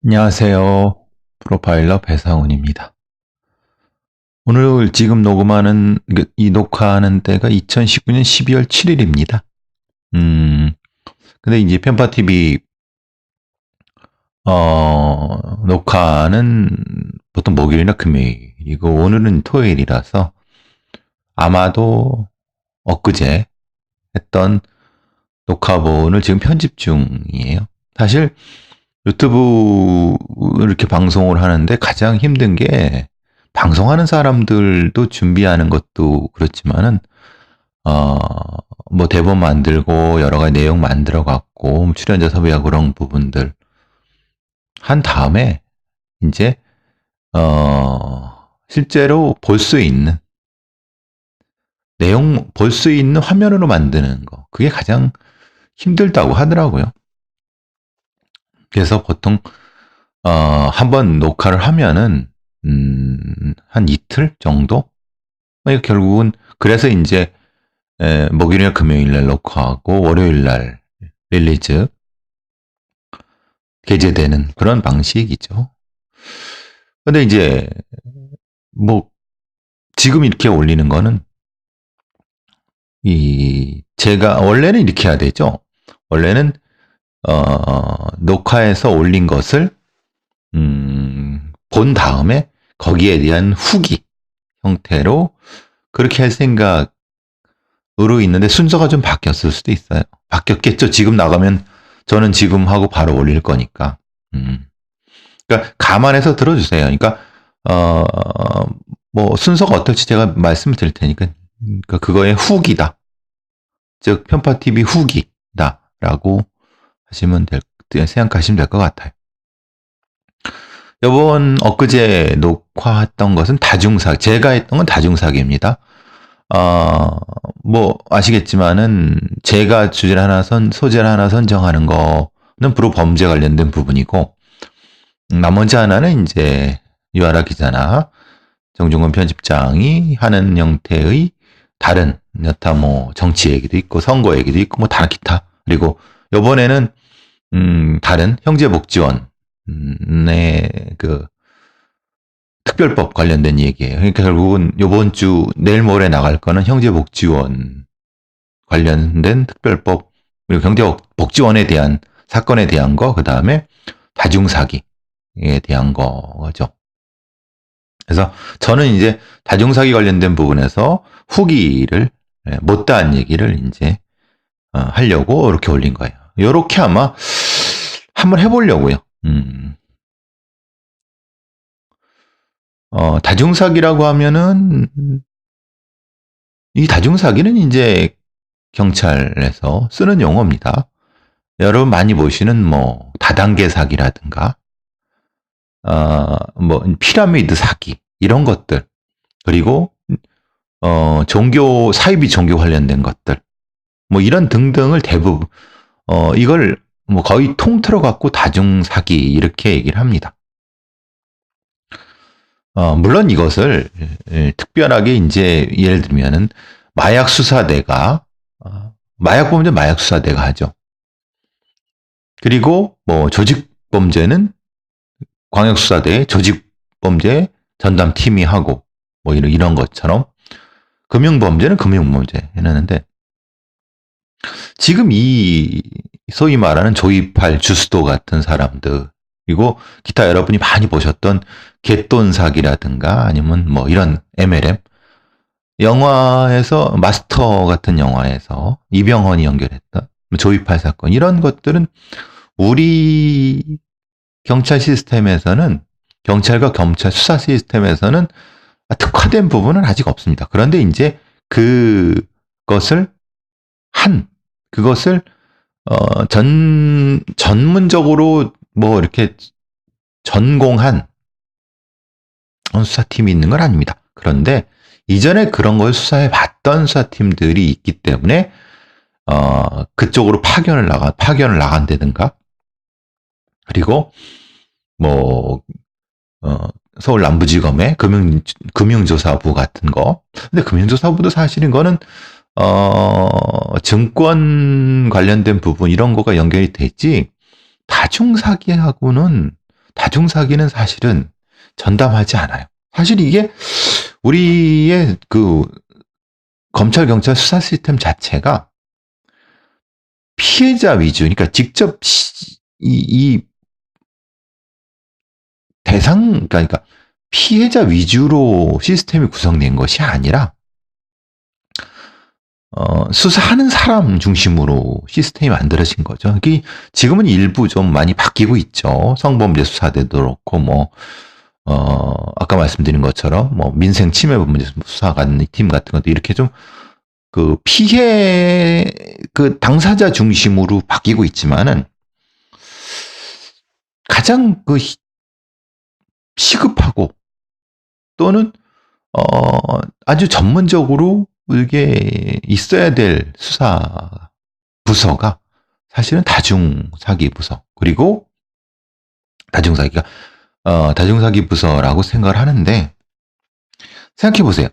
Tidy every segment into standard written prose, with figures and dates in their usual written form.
안녕하세요. 프로파일러 배상훈입니다. 오늘 지금 녹음하는, 이 녹화하는 때가 2019년 12월 7일입니다. 근데 이제 편파TV, 녹화는 보통 목요일이나 금요일이고, 오늘은 토요일이라서 아마도 엊그제 했던 녹화본을 지금 편집 중이에요. 사실 유튜브 이렇게 방송을 하는데 가장 힘든 게 방송하는 사람들도 준비하는 것도 그렇지만은 뭐 대본 만들고 여러 가지 내용 만들어 갖고 출연자 섭외하고 그런 부분들 한 다음에 이제 실제로 볼 수 있는 내용 볼 수 있는 화면으로 만드는 거 그게 가장 힘들다고 하더라고요. 그래서 보통 한번 녹화를 하면은 한 이틀 정도? 결국은 그래서 이제 목요일이나 금요일날 녹화하고 월요일날 릴리즈 게재되는 그런 방식이죠. 근데 이제 뭐 지금 이렇게 올리는 거는 제가 원래는 이렇게 해야 되죠. 원래는 녹화해서 올린 것을 본 다음에 거기에 대한 후기 형태로 그렇게 할 생각으로 있는데 순서가 좀 바뀌었을 수도 있어요. 바뀌었겠죠. 지금 나가면 저는 지금 하고 바로 올릴 거니까. 그러니까 감안해서 들어주세요. 그러니까 뭐 순서가 어떨지 제가 말씀을 드릴 테니까 그러니까 그거의 후기다. 즉 편파TV 후기다라고 하시면 생각하시면 될 것 같아요. 이번 엊그제 녹화했던 것은 다중사기, 제가 했던 건 다중사기입니다. 뭐 아시겠지만은 제가 소재를 하나 선정하는 거는 주로 범죄 관련된 부분이고 나머지 하나는 이제 유아라 기자나 정중근 편집장이 하는 형태의 다른 여타 뭐 정치 얘기도 있고 선거 얘기도 있고 뭐 다른 기타 그리고 이번에는 다른 형제복지원의 그 특별법 관련된 얘기예요. 그러니까 결국은 이번 주 내일 모레 나갈 거는 형제복지원 관련된 특별법 그리고 형제복지원에 대한 사건에 대한 거 그다음에 다중사기에 대한 거죠. 그래서 저는 이제 다중사기 관련된 부분에서 후기를 못다한 얘기를 이제 하려고 이렇게 올린 거예요. 이렇게 아마 한번 해보려고요. 다중사기라고 하면은 이 다중사기는 이제 경찰에서 쓰는 용어입니다. 여러분 많이 보시는 뭐 다단계 사기라든가 뭐 피라미드 사기 이런 것들 그리고 종교 사이비 종교 관련된 것들 뭐 이런 등등을 대부분 이걸 뭐 거의 통틀어 갖고 다중사기 이렇게 얘기를 합니다. 물론 이것을 특별하게 이제 예를 들면은 마약 수사대가 마약 범죄 마약 수사대가 하죠. 그리고 뭐 조직 범죄는 광역수사대 조직 범죄 전담팀이 하고 뭐 이런 것처럼 금융 범죄는 금융 범죄 해놨는데 지금 이 소위 말하는 조이팔 주스도 같은 사람들 그리고 기타 여러분이 많이 보셨던 갯돈 사기라든가 아니면 뭐 이런 MLM 영화에서 마스터 같은 영화에서 이병헌이 연결했던 조이팔 사건 이런 것들은 우리 경찰 시스템에서는 경찰과 검찰 수사 시스템에서는 특화된 부분은 아직 없습니다. 그런데 이제 그것을 전문적으로 뭐 이렇게 전공한 수사팀이 있는 건 아닙니다. 그런데 이전에 그런 걸 수사해 봤던 수사팀들이 있기 때문에 그쪽으로 파견을 나간다든가 그리고 뭐 서울 남부지검의 금융조사부 같은 거. 근데 금융조사부도 사실은 거는 증권 관련된 부분 이런 거가 연결이 됐지 다중사기하고는 다중사기는 사실은 전담하지 않아요. 사실 이게 우리의 그 검찰, 경찰 수사 시스템 자체가 피해자 위주, 그러니까 직접 이 대상, 그러니까 피해자 위주로 시스템이 구성된 것이 아니라 수사하는 사람 중심으로 시스템이 만들어진 거죠. 지금은 일부 좀 많이 바뀌고 있죠. 성범죄 수사대도 그렇고, 아까 말씀드린 것처럼, 민생 침해범죄 수사관 팀 같은 것도 이렇게 좀, 피해, 당사자 중심으로 바뀌고 있지만은, 가장 시급하고, 또는, 아주 전문적으로 이게 있어야 될 수사 부서가 사실은 다중사기 부서, 그리고 다중사기 부서라고 생각을 하는데, 생각해 보세요.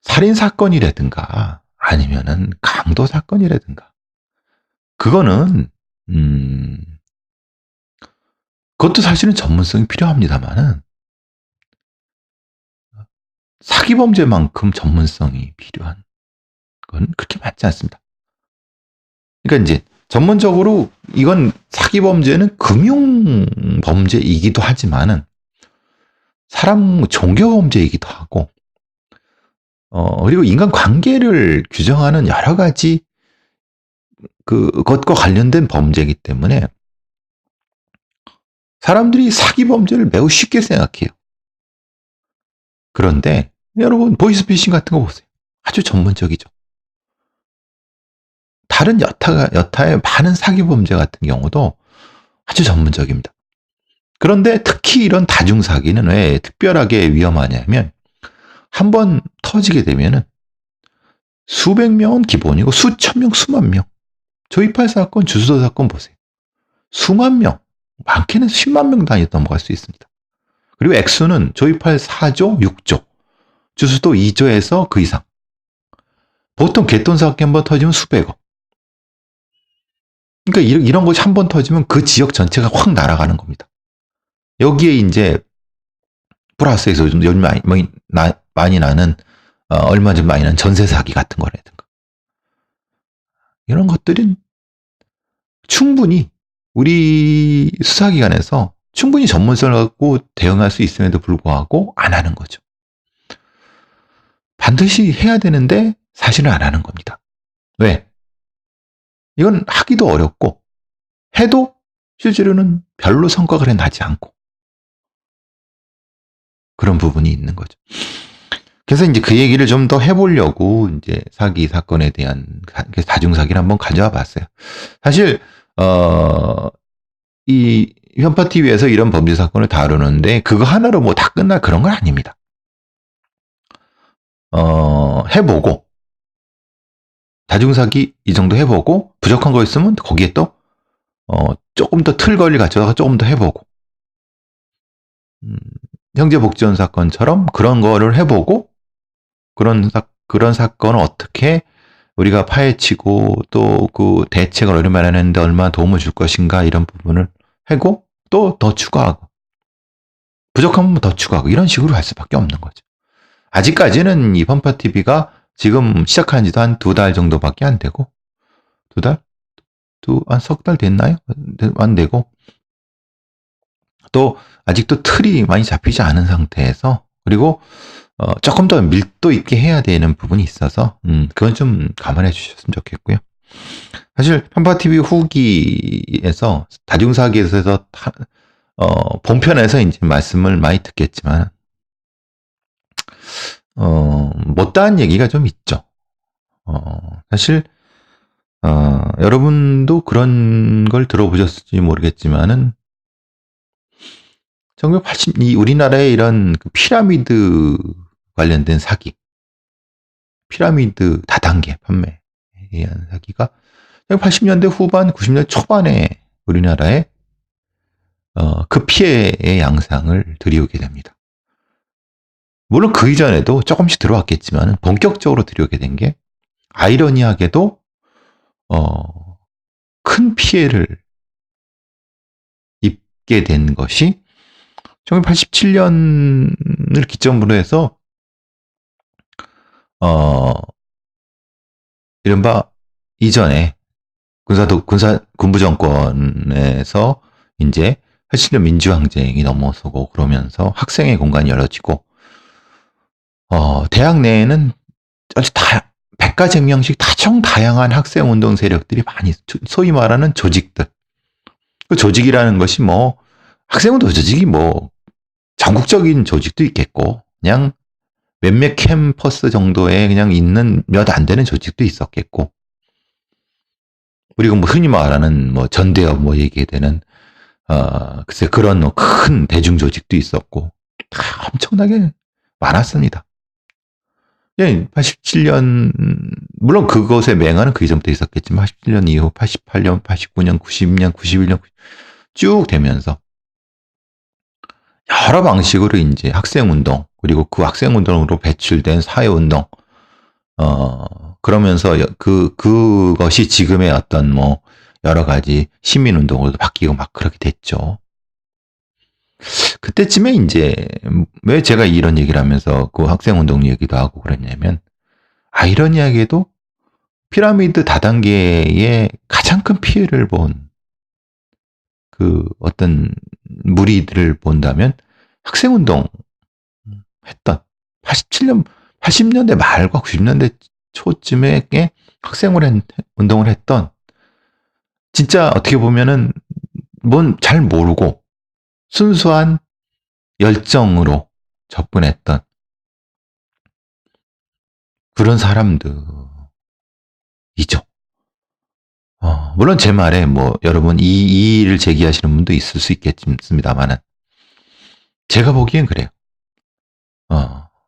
살인 사건이라든가 아니면은 강도 사건이라든가 그거는 그것도 사실은 전문성이 필요합니다만은 사기 범죄만큼 전문성이 필요한 건 그렇게 많지 않습니다. 그러니까 이제 전문적으로 이건 사기 범죄는 금융 범죄이기도 하지만은 사람 종교 범죄이기도 하고, 그리고 인간 관계를 규정하는 여러 가지 그것과 관련된 범죄이기 때문에 사람들이 사기 범죄를 매우 쉽게 생각해요. 그런데 여러분 보이스피싱 같은 거 보세요. 아주 전문적이죠. 다른 여타의 많은 사기 범죄 같은 경우도 아주 전문적입니다. 그런데 특히 이런 다중사기는 왜 특별하게 위험하냐면 한번 터지게 되면은 수백 명은 기본이고 수천 명, 수만 명. 조이팔 사건, 주수도 사건 보세요. 수만 명, 많게는 10만 명 단위 넘어갈 수 있습니다. 그리고 액수는 조이팔 4조, 6조, 주수도 2조에서 그 이상. 보통 갯돈 사건 한번 터지면 수백억. 그러니까 이런 것이 한 번 터지면 그 지역 전체가 확 날아가는 겁니다. 여기에 이제 플러스에서 요즘 많이 나는 얼마 전 많이 나는 전세 사기 같은 거라든가 이런 것들은 충분히 우리 수사기관에서 충분히 전문성을 갖고 대응할 수 있음에도 불구하고 안 하는 거죠. 반드시 해야 되는데 사실은 안 하는 겁니다. 왜? 이건 하기도 어렵고 해도 실제로는 별로 성과가 나지 않고 그런 부분이 있는 거죠. 그래서 이제 그 얘기를 좀 더 해보려고 이제 사기 사건에 대한 다중사기를 한번 가져와 봤어요. 사실 이 현파 TV에서 이런 범죄 사건을 다루는데 그거 하나로 뭐 다 끝날 그런 건 아닙니다. 해보고 다중사기 이 정도 해보고 부족한 거 있으면 거기에 또 조금 더 틀거리를 갖춰다가 조금 더 해보고 형제복지원 사건처럼 그런 거를 해보고 그런 사건을 어떻게 우리가 파헤치고 또 그 대책을 얼마나 하는데 얼마나 도움을 줄 것인가 이런 부분을 하고 또 더 추가하고 부족하면 더 추가하고 이런 식으로 할 수밖에 없는 거죠. 아직까지는 이 편파 TV가 지금 시작한 지도 한 2달 정도밖에 안 되고 2달? 한 석 달 됐나요? 안 되고 또 아직도 틀이 많이 잡히지 않은 상태에서 그리고 조금 더 밀도 있게 해야 되는 부분이 있어서 그건 좀 감안해 주셨으면 좋겠고요. 사실 편파TV 후기에서 다중사기에서 본편에서 이제 말씀을 많이 듣겠지만 못다한 얘기가 좀 있죠. 사실 여러분도 그런 걸 들어보셨을지 모르겠지만은 1980 우리나라의 이런 피라미드 관련된 사기, 피라미드 다단계 판매에 의한 사기가 80년대 후반, 90년대 초반에 우리나라에 그 피해의 양상을 들이오게 됩니다. 물론 그 이전에도 조금씩 들어왔겠지만 본격적으로 들이오게 된 게 아이러니하게도 큰 피해를 입게 된 것이 1987년을 기점으로 해서 어 이른바 이전에 군부 정권에서 이제 87년 민주항쟁이 넘어서고 그러면서 학생의 공간이 열어지고 대학 내에는 아주 백가쟁명식 다양한 학생운동 세력들이 많이 소위 말하는 조직들. 그 조직이라는 것이 뭐 학생운동 조직이 뭐 전국적인 조직도 있겠고 그냥 몇몇 캠퍼스 정도에 그냥 있는 몇 안 되는 조직도 있었겠고 그리고 뭐 흔히 말하는 뭐 전대협 뭐 얘기되는 글쎄 그런 뭐 큰 대중 조직도 있었고 다 엄청나게 많았습니다. 87년 물론 그것의 맹화는 그 이전부터 있었겠지만 87년 이후 88년, 89년, 90년, 91년 쭉 되면서 여러 방식으로 이제 학생운동 그리고 그 학생운동으로 배출된 사회운동 그러면서 그것이 지금의 어떤 뭐 여러 가지 시민운동으로도 바뀌고 막 그렇게 됐죠. 그때쯤에 이제 왜 제가 이런 얘기를 하면서 그 학생운동 얘기도 하고 그랬냐면 이런 이야기에도 피라미드 다단계의 가장 큰 피해를 본 그 어떤 무리들을 본다면 학생운동 했던 80년대 말과 90년대 초쯤에 학생운동을 했던 진짜 어떻게 보면은 뭔 잘 모르고 순수한 열정으로 접근했던 그런 사람들이죠. 물론 제 말에 뭐 여러분 이 일을 제기하시는 분도 있을 수 있겠습니다만은 제가 보기엔 그래요.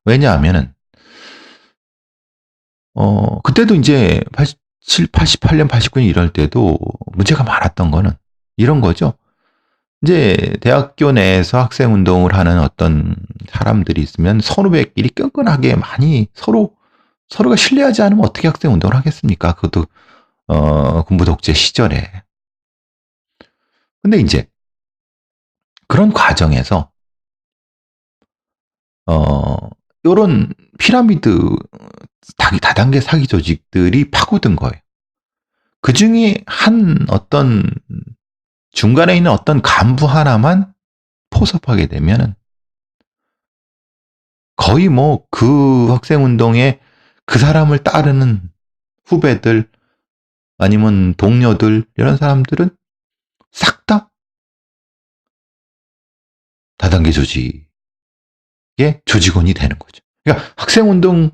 왜냐하면은 그때도 이제 87, 88년, 89년 이럴 때도 문제가 많았던 거는 이런 거죠. 이제 대학교 내에서 학생 운동을 하는 어떤 사람들이 있으면 선후배끼리 끈끈하게 많이 서로가 신뢰하지 않으면 어떻게 학생 운동을 하겠습니까? 그것도 군부 독재 시절에. 근데 이제 그런 과정에서 요런 피라미드 다단계 사기 조직들이 파고든 거예요. 그 중에 한 어떤 중간에 있는 어떤 간부 하나만 포섭하게 되면은 거의 뭐 그 학생 운동에 그 사람을 따르는 후배들 아니면 동료들 이런 사람들은 싹 다 다단계 조직의 조직원이 되는 거죠. 그러니까 학생 운동을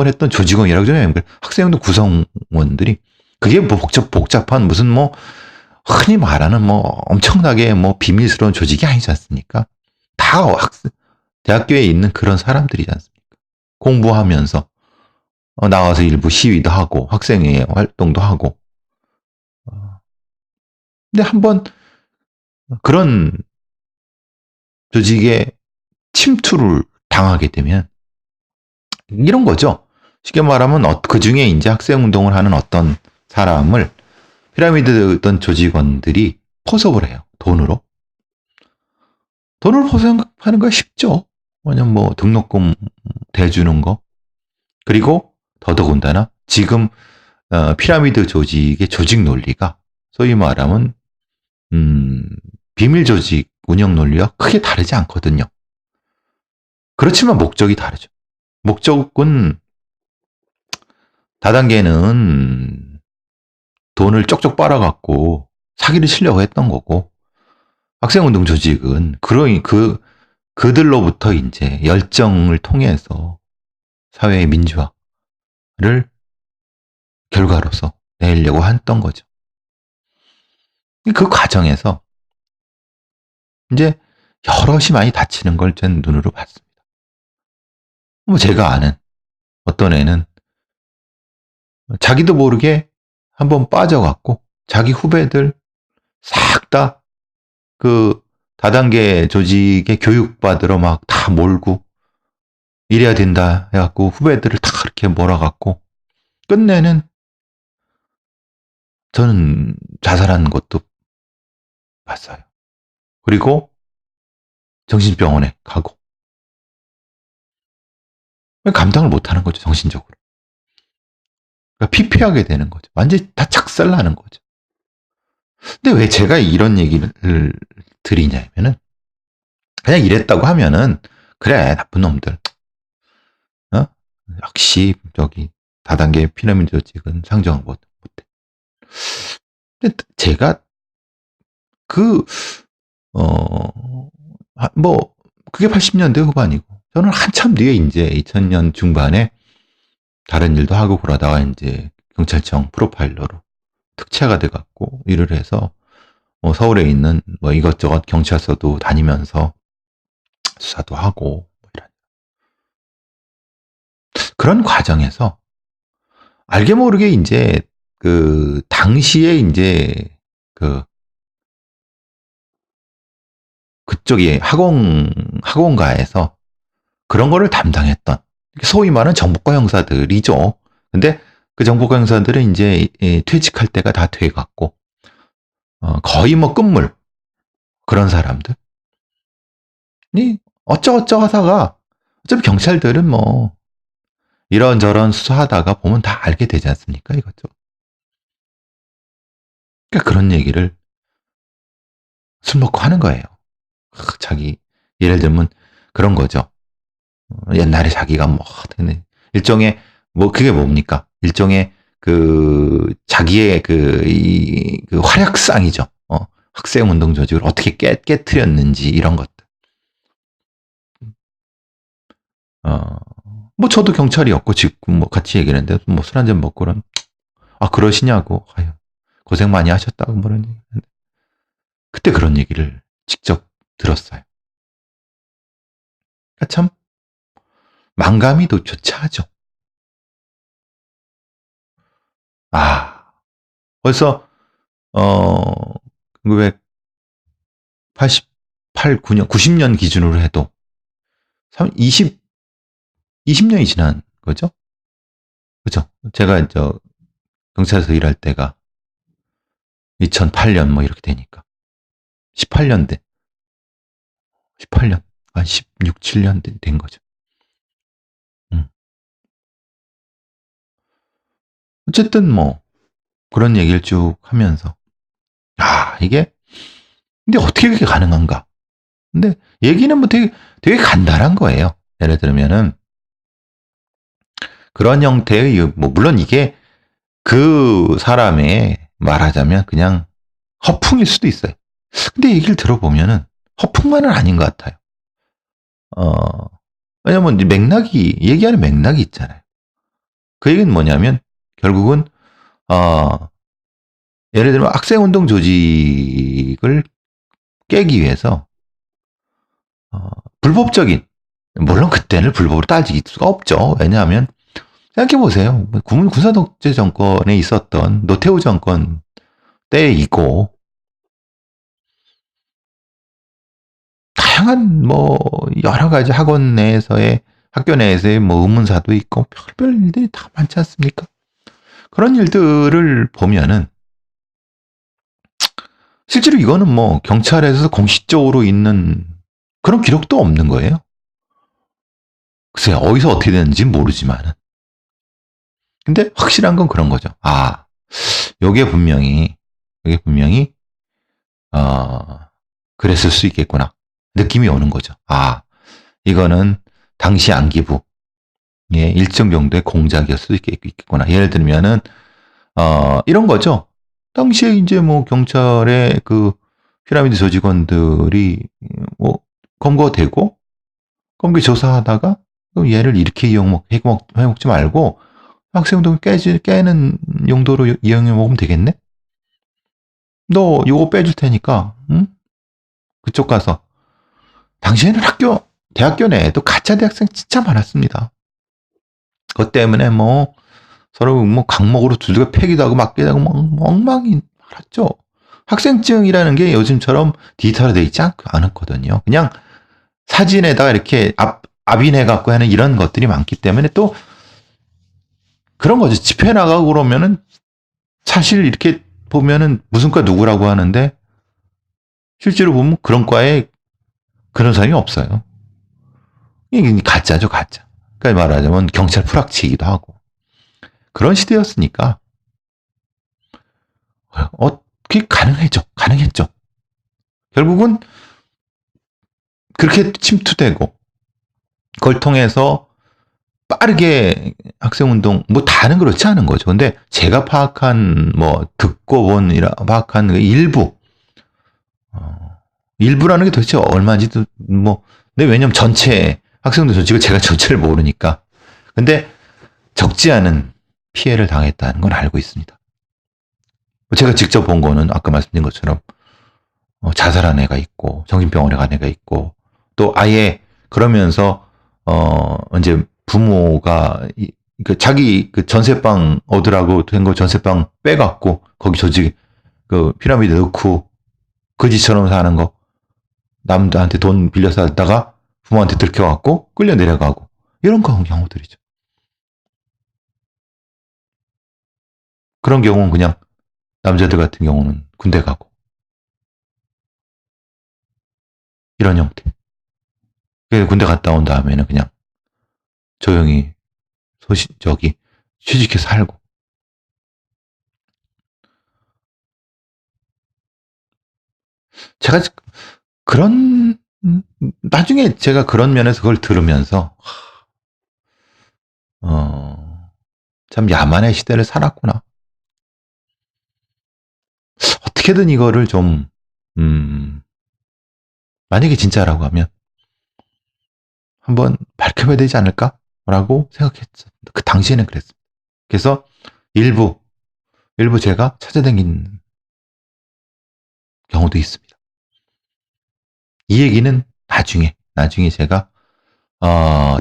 했던 조직원이라고 하잖아요. 학생 운동 구성원들이 그게 뭐 복잡한 무슨 뭐 흔히 말하는 뭐 엄청나게 뭐 비밀스러운 조직이 아니지 않습니까? 다 대학교에 있는 그런 사람들이지 않습니까? 공부하면서 나와서 일부 시위도 하고 학생회 활동도 하고 근데 한번 그런 조직에 침투를 당하게 되면 이런 거죠. 쉽게 말하면 그 중에 이제 학생 운동을 하는 어떤 사람을 피라미드 어떤 조직원들이 포섭을 해요. 돈으로. 돈을 포섭하는 거 쉽죠. 왜냐면 뭐 등록금 대주는 거. 그리고 더더군다나 지금 피라미드 조직의 조직 논리가 소위 말하면 비밀 조직 운영 논리와 크게 다르지 않거든요. 그렇지만 목적이 다르죠. 목적은 다단계는 돈을 쪽쪽 빨아갖고 사기를 치려고 했던 거고 학생운동 조직은 그들로부터 이제 열정을 통해서 사회의 민주화를 결과로서 내려고 했던 거죠. 그 과정에서 이제 여럿이 많이 다치는 걸 전 눈으로 봤습니다. 뭐 제가 아는 어떤 애는 자기도 모르게 한번 빠져갖고 자기 후배들 싹 다 그 다단계 조직에 교육받으러 막 다 몰고 이래야 된다 해갖고 후배들을 다 그렇게 몰아갖고 끝내는 저는 자살한 것도 봤어요. 그리고 정신병원에 가고. 감당을 못하는 거죠, 정신적으로. 그러니까 피폐하게 되는 거죠. 완전히 다 착살나는 거죠. 근데 왜 제가 이런 얘기를 드리냐면은, 그냥 이랬다고 하면은, 그래, 나쁜 놈들. 어? 역시, 저기, 다단계 피라미드 조직은 상정을 못해. 근데 제가, 그, 뭐, 그게 80년대 후반이고, 저는 한참 뒤에 이제 2000년 중반에 다른 일도 하고 그러다가 이제 경찰청 프로파일러로 특채가 돼갖고 일을 해서 뭐 서울에 있는 뭐 이것저것 경찰서도 다니면서 수사도 하고 뭐 이런 그런 과정에서 알게 모르게 이제 그 당시에 이제 그 그쪽이 학원가에서 그런 거를 담당했던 소위 말하는 정보과 형사들이죠. 근데 그 정보과 형사들은 이제 퇴직할 때가 다 돼갖고 거의 뭐 끝물 그런 사람들. 이 어쩌어쩌 하다가 어차피 경찰들은 뭐 이런저런 수사하다가 보면 다 알게 되지 않습니까? 이것죠. 그러니까 그런 얘기를 술 먹고 하는 거예요. 자기 예를 들면 그런 거죠. 옛날에 자기가 뭐 일종의 뭐 그게 뭡니까? 일종의 그 자기의 그 활약상이죠. 학생 운동 조직을 어떻게 깨트렸는지 이런 것들. 뭐 저도 경찰이었고 지금 뭐 같이 얘기했는데 뭐 술 한잔 먹고 그런 그러시냐고 아유, 고생 많이 하셨다고 뭐 그런 얘기. 그때 그런 얘기를 직접 들었어요. 그러니까 참 망감이 더 교차하죠. 벌써 1988, 9년, 90년 기준으로 해도 20년이 지난 거죠. 그죠? 제가 경찰서 일할 때가 2008년 뭐 이렇게 되니까 18년 돼. 18년, 16, 7년 된 거죠. 어쨌든 뭐 그런 얘기를 쭉 하면서 이게 근데 어떻게 그게 가능한가? 근데 얘기는 뭐 되게 간단한 거예요. 예를 들면은 그런 형태의 뭐 물론 이게 그 사람의 말하자면 그냥 허풍일 수도 있어요. 근데 얘기를 들어보면은 허풍만은 아닌 것 같아요. 왜냐면 얘기하는 맥락이 있잖아요. 그 얘기는 뭐냐면 결국은 예를 들면 학생운동 조직을 깨기 위해서 불법적인 물론 그때는 불법으로 따질 수가 없죠. 왜냐하면 생각해보세요. 군사독재 정권에 있었던 노태우 정권 때이고 다양한 뭐 여러 가지 학원 내에서의 학교 내에서의 뭐 의문사도 있고 별별 일들이 다 많지 않습니까? 그런 일들을 보면은 실제로 이거는 뭐 경찰에서 공식적으로 있는 그런 기록도 없는 거예요. 글쎄요, 어디서 어떻게 됐는지 모르지만은. 근데 확실한 건 그런 거죠. 요게 분명히, 어, 그랬을 수 있겠구나. 느낌이 오는 거죠. 이거는 당시 안기부, 일정 정도의 공작이었을 수 있겠구나. 예를 들면은, 이런 거죠. 당시에 이제 뭐 경찰의 그 피라미드 조직원들이 뭐 검거되고, 검거 조사하다가 얘를 이렇게 해먹지 말고 학생운동 깨는 용도로 이용해 먹으면 되겠네? 너 요거 빼줄 테니까, 응? 그쪽 가서. 당시에는 대학교 내에도 가짜 대학생 진짜 많았습니다. 그것 때문에 뭐, 서로 뭐 강목으로 두들겨 패기도 하고 맞기도 하고 뭐 엉망이 많았죠. 학생증이라는 게 요즘처럼 디지털화 되어 있지 않았거든요. 그냥 사진에다가 이렇게 압인해갖고 하는 이런 것들이 많기 때문에 또 그런 거죠. 집회 나가고 그러면은 사실 이렇게 보면은 무슨 과 누구라고 하는데 실제로 보면 그런 과에 그런 사람이 없어요. 이게 가짜죠, 가짜. 그러니까 말하자면 경찰 프락치이기도 하고. 그런 시대였으니까, 그게 가능했죠. 결국은 그렇게 침투되고, 그걸 통해서 빠르게 학생운동, 뭐 다는 그렇지 않은 거죠. 근데 제가 파악한, 뭐, 듣고 파악한 그 일부라는 게 도대체 얼마인지도, 뭐, 근데 왜냐면 전체, 학생들 전체가 제가 전체를 모르니까. 근데 적지 않은 피해를 당했다는 건 알고 있습니다. 제가 직접 본 거는 아까 말씀드린 것처럼 자살한 애가 있고 정신병원에 간 애가 있고 또 아예 그러면서 이제 부모가 그 자기 그 전세방 얻으라고 된 거 전세방 빼갖고 거기 조직 그 피라미드 넣고 거지처럼 사는 거 남들한테 돈 빌려서 살다가 부모한테 들켜갖고 끌려 내려가고 이런 경우들이죠. 그런 경우는 그냥 남자들 같은 경우는 군대 가고 이런 형태. 군대 갔다 온 다음에는 그냥 조용히 취직해서 살고. 제가 나중에 제가 그런 면에서 그걸 들으면서, 참 야만의 시대를 살았구나. 어떻게든 이거를 좀, 만약에 진짜라고 하면, 한번 밝혀봐야 되지 않을까라고 생각했죠. 그 당시에는 그랬습니다. 그래서 일부 제가 찾아다닌 경우도 있습니다. 이 얘기는 나중에 제가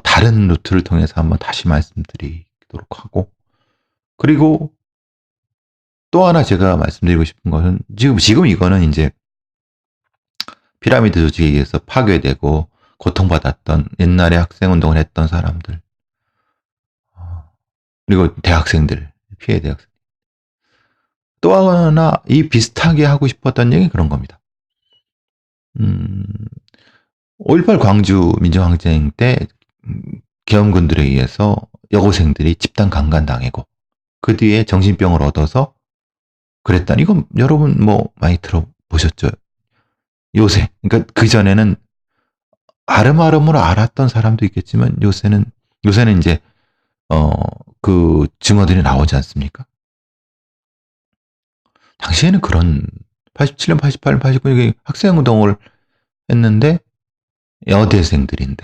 다른 루트를 통해서 한번 다시 말씀드리도록 하고, 그리고 또 하나 제가 말씀드리고 싶은 것은 지금 이거는 이제 피라미드 조직에 의해서 파괴되고 고통받았던 옛날에 학생운동을 했던 사람들, 그리고 대학생들, 피해 대학생. 또 하나 이 비슷하게 하고 싶었던 얘기 그런 겁니다. 5.18 광주 민주항쟁 때 계엄군들에 의해서 여고생들이 집단 강간당하고 그 뒤에 정신병을 얻어서 그랬다니, 이건 여러분 뭐 많이 들어보셨죠? 요새, 그러니까 그전에는 아름아름으로 알았던 사람도 있겠지만 요새는 이제 그 증언들이 나오지 않습니까? 당시에는 그런 87년, 88년, 89년 학생운동을 했는데 여대생들이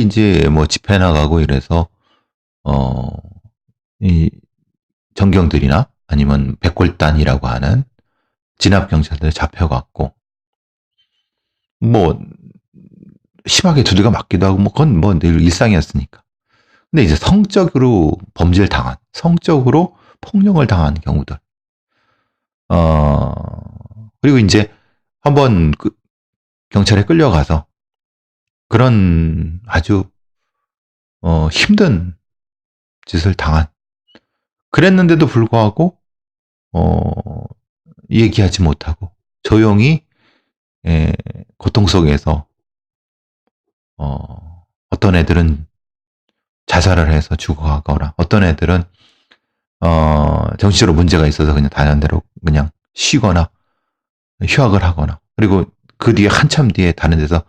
이제 뭐 집회 나가고 이래서 이 전경들이나 아니면 백골단이라고 하는 진압 경찰들 잡혀갔고 뭐 심하게 두들겨 맞기도 하고 뭐 그건 뭐 늘 일상이었으니까. 근데 이제 성적으로 범죄를 당한, 성적으로 폭력을 당한 경우들. 그리고 이제 한번 그 경찰에 끌려가서 그런 아주 힘든 짓을 당한. 그랬는데도 불구하고 얘기하지 못하고 조용히 고통 속에서 어떤 애들은 자살을 해서 죽어가거나 어떤 애들은 정신적으로 문제가 있어서 그냥 단연대로 그냥 쉬거나 휴학을 하거나 그리고 그 뒤에 한참 뒤에 다른 데서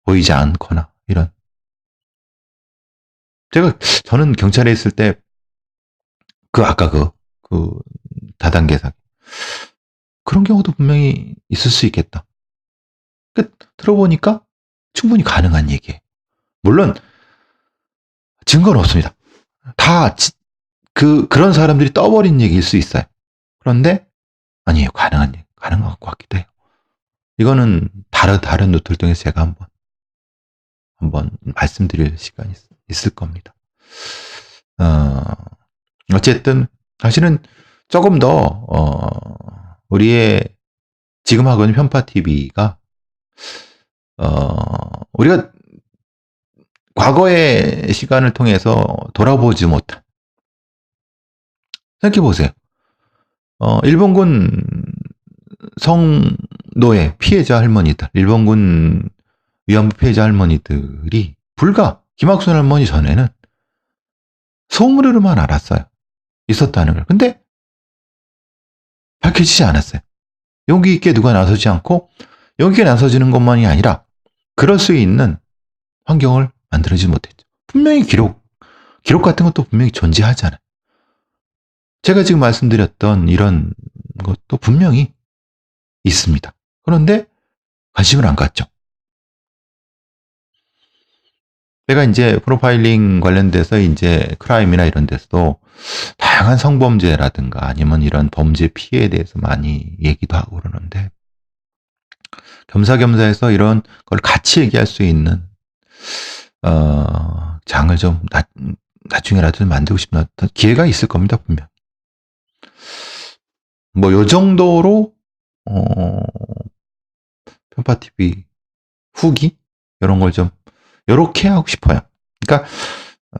보이지 않거나 이런. 저는 경찰에 있을 때 아까 그 다단계 사기 그런 경우도 분명히 있을 수 있겠다. 들어보니까 충분히 가능한 얘기예요. 물론 증거는 없습니다. 다 그런 사람들이 떠버린 얘기일 수 있어요. 그런데 아니에요. 가능한 것 같기도 해요. 이거는 다른 노트를 통해서 제가 한번 말씀드릴 시간이 있을 겁니다. 어쨌든 사실은 조금 더 우리의 지금 하고 있는 편파 TV가 우리가 과거의 시간을 통해서 돌아보지 못한, 생각해 보세요. 일본군 노예, 피해자 할머니들, 일본군 위안부 피해자 할머니들이 불과 김학순 할머니 전에는 소문으로만 알았어요. 있었다는 걸. 근데 밝혀지지 않았어요. 용기 있게 누가 나서지 않고 용기 있게 나서지는 것만이 아니라 그럴 수 있는 환경을 만들어지지 못했죠. 분명히 기록 같은 것도 분명히 존재하잖아요. 제가 지금 말씀드렸던 이런 것도 분명히 있습니다. 그런데 관심을 안 갖죠. 제가 이제 프로파일링 관련돼서 이제 크라임이나 이런 데서도 다양한 성범죄라든가 아니면 이런 범죄 피해에 대해서 많이 얘기도 하고 그러는데 겸사겸사해서 이런 걸 같이 얘기할 수 있는 장을 좀 나중에라도 좀 만들고 싶은 기회가 있을 겁니다, 분명. 뭐 요 정도로 편파TV 후기 이런 걸 좀 요렇게 하고 싶어요. 그러니까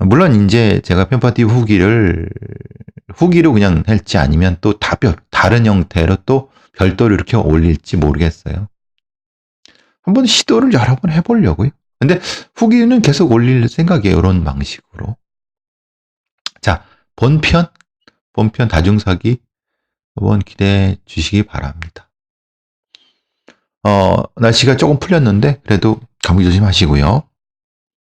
물론 이제 제가 편파TV 후기로 그냥 할지 아니면 또 다른 형태로 또 별도로 이렇게 올릴지 모르겠어요. 한번 시도를 여러 번 해보려고요. 근데 후기는 계속 올릴 생각이에요. 이런 방식으로. 자, 본편 다중사기 한번 기대해 주시기 바랍니다. 날씨가 조금 풀렸는데 그래도 감기 조심하시고요.